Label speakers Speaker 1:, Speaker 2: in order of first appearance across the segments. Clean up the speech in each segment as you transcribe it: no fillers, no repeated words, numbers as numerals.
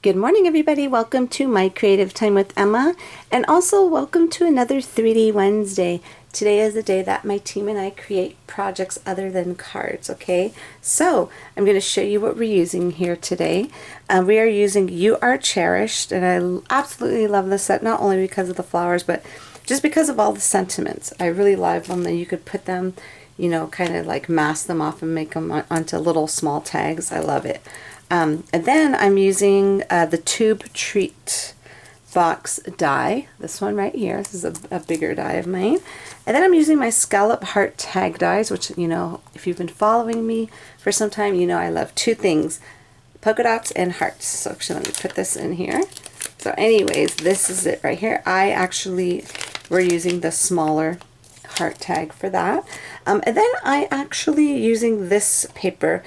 Speaker 1: Good morning, everybody. Welcome to My Creative Time with Emma, and also welcome to another 3D Wednesday. Today is the day that my team and I create projects other than cards, okay? So I'm going to show you what we're using here today. We are using You Are Cherished, and I absolutely love this set, not only because of the flowers, but just because of all the sentiments. I really love them that you could put them, you know, kind of like mask them off and make them onto little small tags. I love it. And then I'm using the Tube Treat box die, this one right here. This is a bigger die of mine. And then I'm using my scallop heart tag dies, which, you know, if you've been following me for some time, you know I love two things, polka dots and hearts. So actually let me put this in here. So anyways, this is it right here. We're using the smaller heart tag for that. And then I actually using this paper.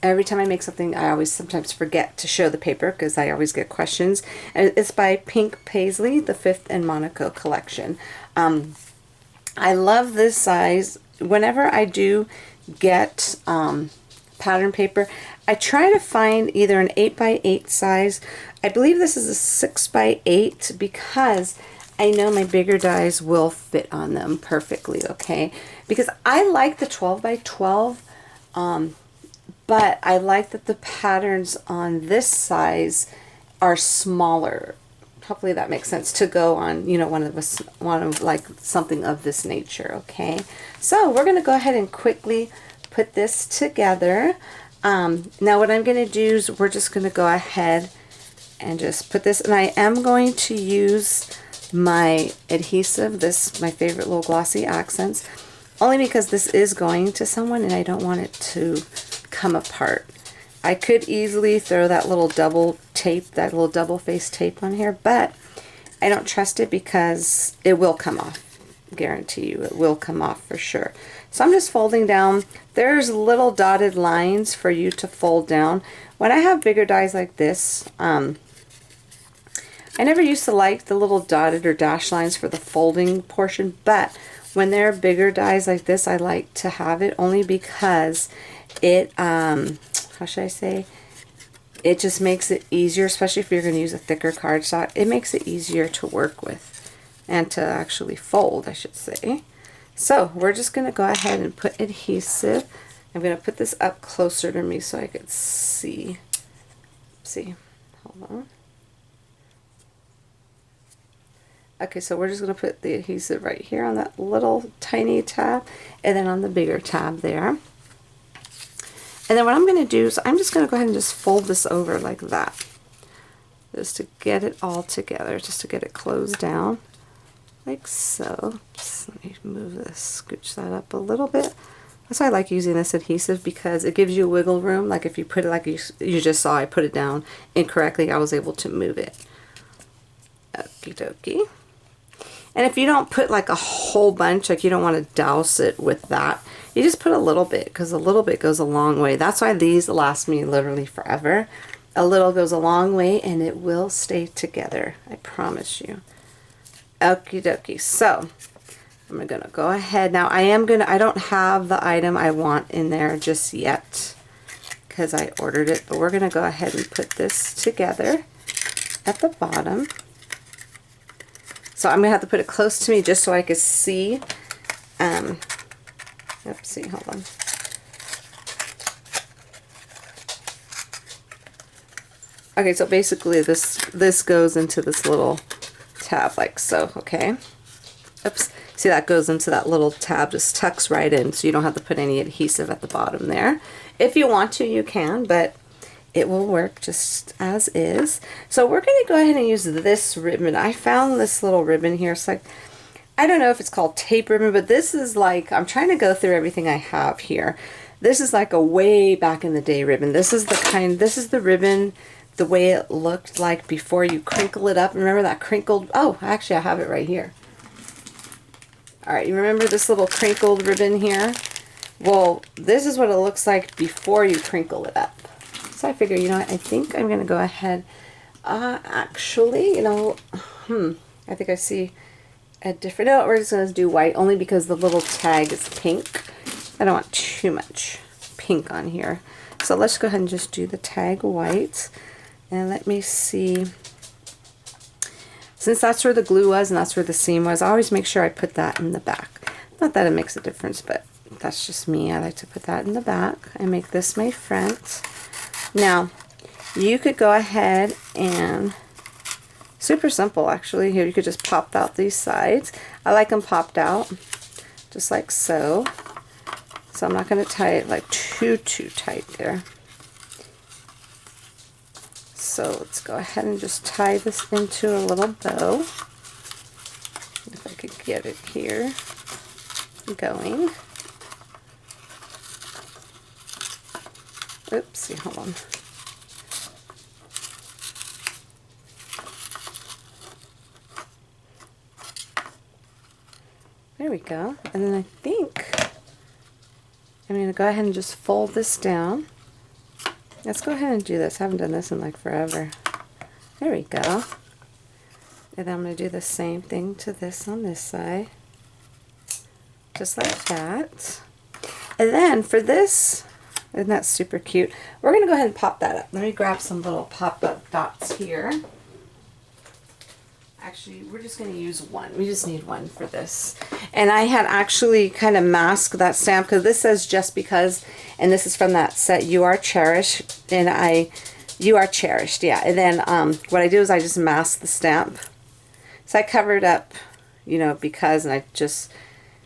Speaker 1: Every time I make something, I always sometimes forget to show the paper because I always get questions. And it's by Pink Paisley, the 5th and Monaco collection. I love this size. Whenever I do get pattern paper, I try to find either an 8x8 size. I believe this is a 6x8 because I know my bigger dies will fit on them perfectly, okay? Because I like the 12x12. But I like that the patterns on this size are smaller. Hopefully that makes sense to go on, you know, one of like something of this nature, okay? So we're going to go ahead and quickly put this together. Now what I'm going to do is we're just going to go ahead and just put this, and I am going to use my adhesive, my favorite little glossy accents, only because this is going to someone and I don't want it to come apart. I could easily throw that little double tape, that little double face tape on here, but I don't trust it because it will come off. Guarantee you it will come off for sure. So I'm just folding down. There's little dotted lines for you to fold down. When I have bigger dies like this, I never used to like the little dotted or dash lines for the folding portion, but when they're bigger dies like this, I like to have it only because it, how should I say, it just makes it easier, especially if you're going to use a thicker cardstock. It makes it easier to work with and to actually fold, I should say. So we're just going to go ahead and put adhesive. I'm going to put this up closer to me so I could see. Hold on. Okay, so we're just going to put the adhesive right here on that little tiny tab and then on the bigger tab there. And then what I'm going to do is I'm just going to go ahead and just fold this over like that. Just to get it all together, just to get it closed down like so. Just let me move this, scooch that up a little bit. That's why I like using this adhesive, because it gives you wiggle room. Like if you put it like you just saw, I put it down incorrectly, I was able to move it. Okie dokie. And if you don't put like a whole bunch, like you don't want to douse it with that, you just put a little bit, because a little bit goes a long way. That's why these last me literally forever. A little goes a long way and it will stay together. I promise you. Okie dokie. So I'm going to go ahead. Now I don't have the item I want in there just yet because I ordered it, but we're going to go ahead and put this together at the bottom. So I'm going to have to put it close to me just so I could see. Let's see, hold on. Okay, so basically this goes into this little tab like so, okay? Oops. See, that goes into that little tab, just tucks right in, so you don't have to put any adhesive at the bottom there. If you want to, you can, but it will work just as is. So we're going to go ahead and use this ribbon. I found this little ribbon here. It's like, I don't know if it's called tape ribbon, but this is like, I'm trying to go through everything I have here. This is like a way back in the day ribbon. This is the ribbon, the way it looked like before you crinkle it up. Remember that crinkled, oh, actually I have it right here. All right, you remember this little crinkled ribbon here? Well, this is what it looks like before you crinkle it up. So I figure, you know what, I think I'm going to go ahead, actually, you know, I think I see a different, no, we're just going to do white, only because the little tag is pink. I don't want too much pink on here. So let's go ahead and just do the tag white. And let me see. Since that's where the glue was and that's where the seam was, I always make sure I put that in the back. Not that it makes a difference, but that's just me. I like to put that in the back. I make this my front. Now, you could go ahead and, super simple actually, here you could just pop out these sides. I like them popped out, just like so. So I'm not going to tie it like too tight there. So let's go ahead and just tie this into a little bow. If I could get it here going. Oopsie, hold on. There we go. And then I think I'm going to go ahead and just fold this down. Let's go ahead and do this. I haven't done this in like forever. There we go. And then I'm going to do the same thing to this on this side. Just like that. And then for this, isn't that super cute? We're going to go ahead and pop that up. Let me grab some little pop-up dots here. Actually, we're just going to use one. We just need one for this. And I had actually kind of masked that stamp because this says just because, and this is from that set, You Are Cherished. And You Are Cherished, yeah. And then what I do is I just mask the stamp. So I covered up, you know, because, and I just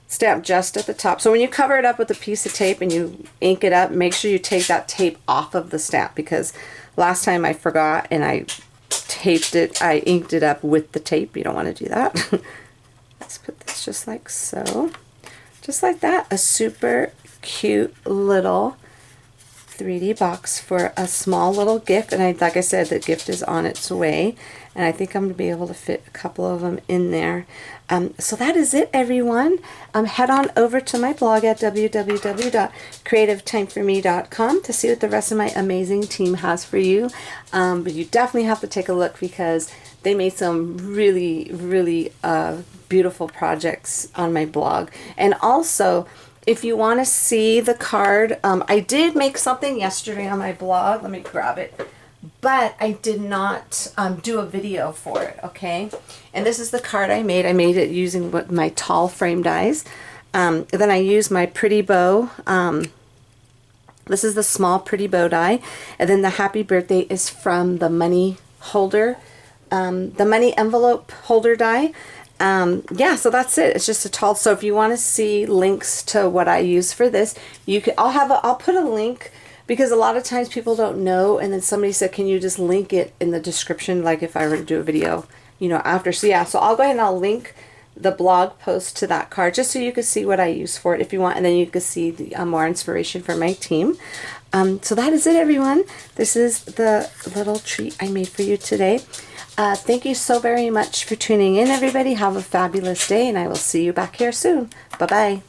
Speaker 1: stamp just at the top. So when you cover it up with a piece of tape and you ink it up, make sure you take that tape off of the stamp, because last time I forgot and I taped it, I inked it up with the tape. You don't want to do that. Let's put this just like so. Just like that. A super cute little 3D box for a small little gift. And like I said, the gift is on its way. And I think I'm going to be able to fit a couple of them in there. So that is it, everyone. Head on over to my blog at www.creativetimeforme.com to see what the rest of my amazing team has for you. But you definitely have to take a look because they made some really, really beautiful projects on my blog. And also, if you want to see the card, I did make something yesterday on my blog. Let me grab it. But I did not do a video for it, okay? And this is the card I made. I made it using my tall frame dies. Then I used my pretty bow. This is the small pretty bow die. And then the happy birthday is from the money holder, the money envelope holder die. Yeah, so that's it. It's just a tall. So if you want to see links to what I use for this, you can. I'll put a link. Because a lot of times people don't know, and then somebody said, can you just link it in the description, like if I were to do a video, you know, after. So yeah, so I'll go ahead and I'll link the blog post to that card, just so you can see what I use for it if you want, and then you can see the, more inspiration for my team. So that is it, everyone. This is the little treat I made for you today. Thank you so very much for tuning in, everybody. Have a fabulous day, and I will see you back here soon. Bye-bye.